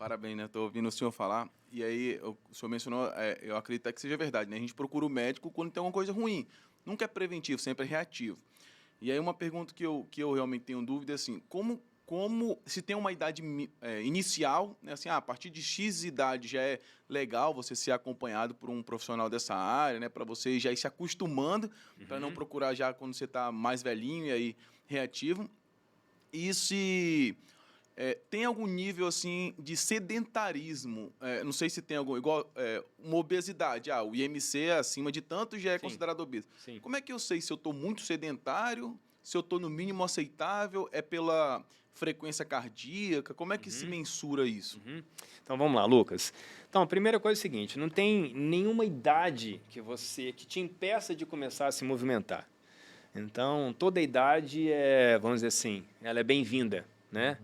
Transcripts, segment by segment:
Parabéns, né? Estou ouvindo o senhor falar. E aí, o senhor mencionou, eu acredito que seja verdade, né? A gente procura o médico quando tem alguma coisa ruim. Nunca é preventivo, sempre é reativo. E aí, uma pergunta que eu realmente tenho dúvida é assim: como se tem uma idade inicial, né? Assim, a partir de X idade já é legal você ser acompanhado por um profissional dessa área, né? Para você já ir se acostumando, para não Uhum. procurar já quando você está mais velhinho e aí reativo. E se tem algum nível assim de sedentarismo? Não sei se tem algum, igual uma obesidade. O IMC acima de tanto já é Sim, considerado obeso. sim. Como é que eu sei se eu estou muito sedentário, se eu estou no mínimo aceitável? É pela frequência cardíaca? Como é que se Uhum, mensura isso? uhum. Então vamos lá, Lucas. Então, a primeira coisa é o seguinte: não tem nenhuma idade que te impeça de começar a se movimentar. Então, toda idade vamos dizer assim, ela é bem-vinda, né?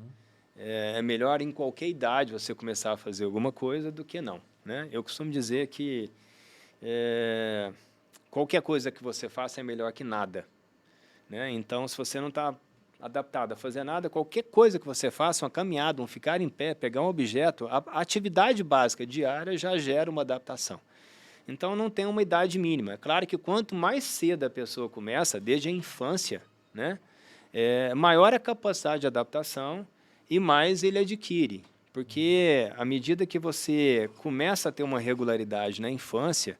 É melhor em qualquer idade você começar a fazer alguma coisa do que não, né? Eu costumo dizer que é, qualquer coisa que você faça é melhor que nada, né? Então, se você não está adaptado a fazer nada, qualquer coisa que você faça, uma caminhada, um ficar em pé, pegar um objeto, a atividade básica diária já gera uma adaptação. Então, não tem uma idade mínima. É claro que quanto mais cedo a pessoa começa, desde a infância, né, maior a capacidade de adaptação e mais ele adquire. Porque à medida que você começa a ter uma regularidade na infância,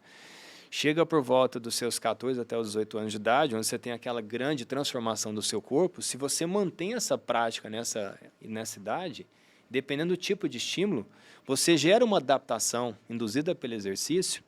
chega por volta dos seus 14 até os 18 anos de idade, onde você tem aquela grande transformação do seu corpo, se você mantém essa prática nessa idade, dependendo do tipo de estímulo, você gera uma adaptação induzida pelo exercício,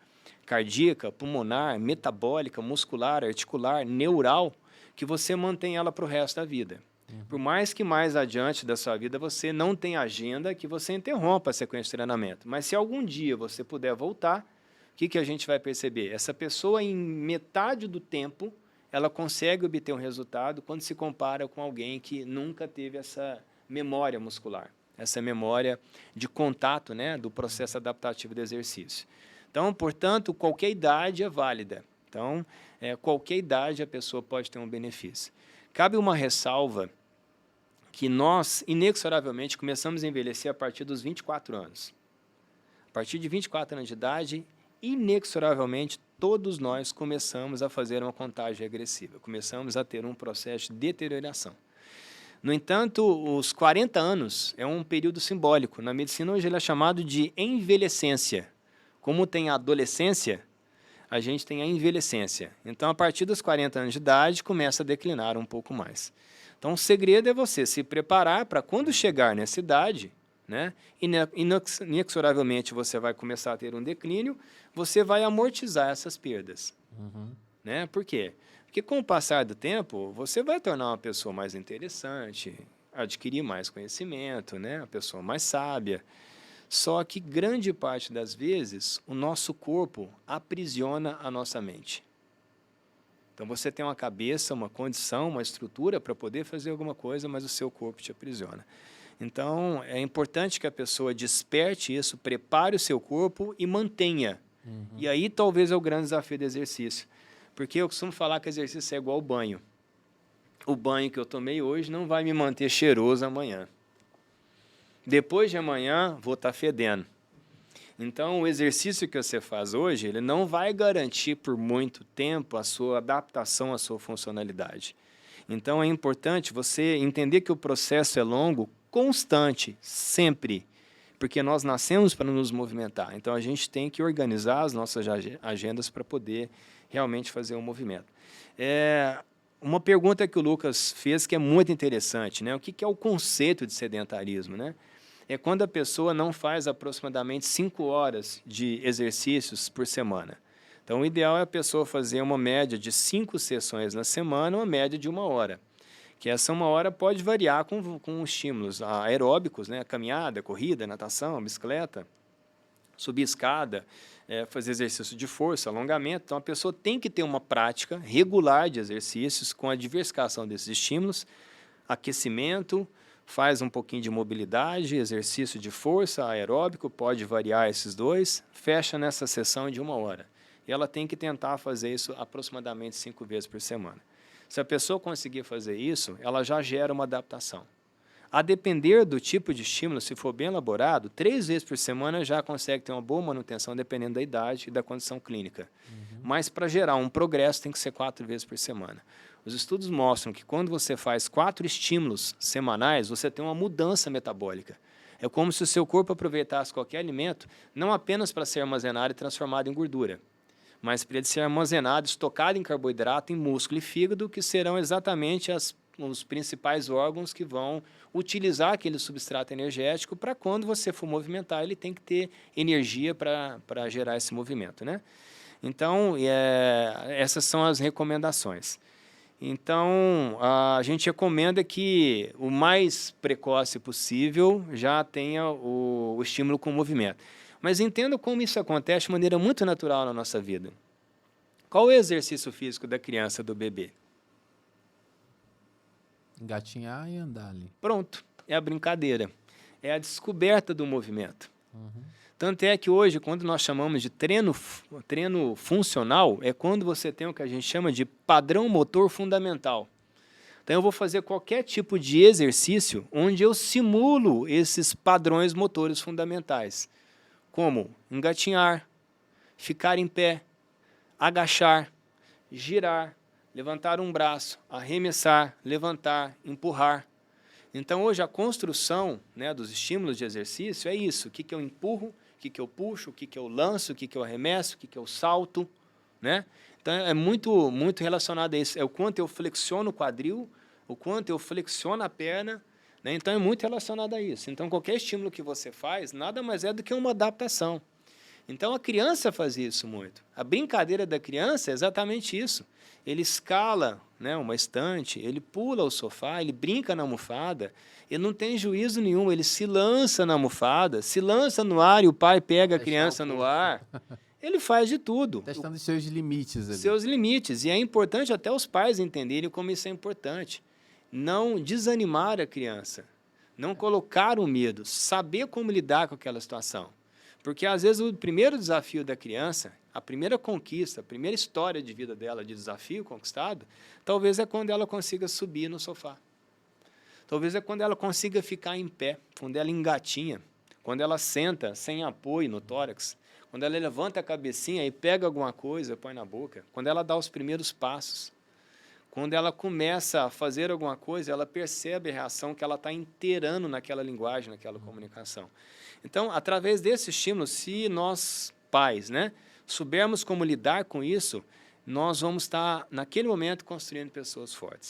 cardíaca, pulmonar, metabólica, muscular, articular, neural, que você mantém ela para o resto da vida. Por mais que mais adiante da sua vida você não tenha agenda, que você interrompa a sequência de treinamento. Mas se algum dia você puder voltar, o que a gente vai perceber? Essa pessoa, em metade do tempo, ela consegue obter um resultado quando se compara com alguém que nunca teve essa memória muscular, essa memória de contato, né, do processo adaptativo do exercício. Então, portanto, qualquer idade é válida. Então, qualquer idade a pessoa pode ter um benefício. Cabe uma ressalva que nós, inexoravelmente, começamos a envelhecer a partir dos 24 anos. A partir de 24 anos de idade, inexoravelmente, todos nós começamos a fazer uma contagem regressiva, começamos a ter um processo de deterioração. No entanto, os 40 anos é um período simbólico. Na medicina, hoje, ele é chamado de envelhecência. Como tem a adolescência, a gente tem a envelhecência. Então, a partir dos 40 anos de idade, começa a declinar um pouco mais. Então, o segredo é você se preparar para quando chegar nessa idade, né, inexoravelmente você vai começar a ter um declínio, você vai amortizar essas perdas. Né? Por quê? Porque com o passar do tempo, você vai tornar uma pessoa mais interessante, adquirir mais conhecimento, né? Uma pessoa mais sábia. Só que grande parte das vezes, o nosso corpo aprisiona a nossa mente. Então você tem uma cabeça, uma condição, uma estrutura para poder fazer alguma coisa, mas o seu corpo te aprisiona. Então é importante que a pessoa desperte isso, prepare o seu corpo e mantenha. E aí talvez é o grande desafio do exercício. Porque eu costumo falar que exercício é igual ao banho. O banho que eu tomei hoje não vai me manter cheiroso amanhã. Depois de amanhã, vou estar fedendo. Então, o exercício que você faz hoje, ele não vai garantir por muito tempo a sua adaptação à sua funcionalidade. Então, é importante você entender que o processo é longo, constante, sempre, porque nós nascemos para nos movimentar. Então, a gente tem que organizar as nossas agendas para poder realmente fazer um movimento. Uma pergunta que o Lucas fez que é muito interessante, né? O que é o conceito de sedentarismo, né? É quando a pessoa não faz aproximadamente 5 horas de exercícios por semana. Então, o ideal é a pessoa fazer uma média de 5 sessões na semana, uma média de 1 hora. Que essa 1 hora pode variar com estímulos aeróbicos, né? Caminhada, corrida, natação, bicicleta, subir escada, fazer exercício de força, alongamento. Então, a pessoa tem que ter uma prática regular de exercícios com a diversificação desses estímulos, aquecimento, faz um pouquinho de mobilidade, exercício de força, aeróbico, pode variar esses dois, fecha nessa sessão de 1 hora. E ela tem que tentar fazer isso aproximadamente 5 vezes por semana. Se a pessoa conseguir fazer isso, ela já gera uma adaptação. A depender do tipo de estímulo, se for bem elaborado, 3 vezes por semana já consegue ter uma boa manutenção, dependendo da idade e da condição clínica. Mas, para gerar um progresso, tem que ser 4 vezes por semana. Os estudos mostram que quando você faz 4 estímulos semanais, você tem uma mudança metabólica. É como se o seu corpo aproveitasse qualquer alimento, não apenas para ser armazenado e transformado em gordura, mas para ele ser armazenado, estocado em carboidrato, em músculo e fígado, que serão exatamente os principais órgãos que vão utilizar aquele substrato energético para quando você for movimentar, ele tem que ter energia para gerar esse movimento, né? Então, essas são as recomendações. Então, a gente recomenda que o mais precoce possível já tenha o estímulo com movimento. Mas entenda como isso acontece de maneira muito natural na nossa vida. Qual é o exercício físico da criança, do bebê? Engatinhar e andar ali. Pronto, é a brincadeira. É a descoberta do movimento. Tanto é que hoje, quando nós chamamos de treino funcional, é quando você tem o que a gente chama de padrão motor fundamental. Então, eu vou fazer qualquer tipo de exercício onde eu simulo esses padrões motores fundamentais, como engatinhar, ficar em pé, agachar, girar, levantar um braço, arremessar, levantar, empurrar. Então, hoje, a construção, né, dos estímulos de exercício é isso. O que eu empurro, o que eu puxo, o que eu lanço, o que eu arremesso, o que eu salto, né? Então, é muito, muito relacionado a isso. É o quanto eu flexiono o quadril, o quanto eu flexiono a perna, né? Então, é muito relacionado a isso. Então, qualquer estímulo que você faz, nada mais é do que uma adaptação. Então, a criança faz isso muito. A brincadeira da criança é exatamente isso. Ele escala, né, uma estante, ele pula o sofá, ele brinca na almofada, ele não tem juízo nenhum, ele se lança na almofada, se lança no ar e o pai pega a criança no ar. Ele faz de tudo. Testando os seus limites ali. Seus limites. E é importante até os pais entenderem como isso é importante. Não desanimar a criança, não colocar o medo, saber como lidar com aquela situação. Porque, às vezes, o primeiro desafio da criança, a primeira conquista, a primeira história de vida dela de desafio conquistado, talvez é quando ela consiga subir no sofá. Talvez é quando ela consiga ficar em pé, quando ela engatinha, quando ela senta sem apoio no tórax, quando ela levanta a cabecinha e pega alguma coisa, põe na boca, quando ela dá os primeiros passos, quando ela começa a fazer alguma coisa, ela percebe a reação que ela está inteirando naquela linguagem, naquela comunicação. Então, através desse estímulo, se nós, pais, né, soubermos como lidar com isso, nós vamos estar, naquele momento, construindo pessoas fortes.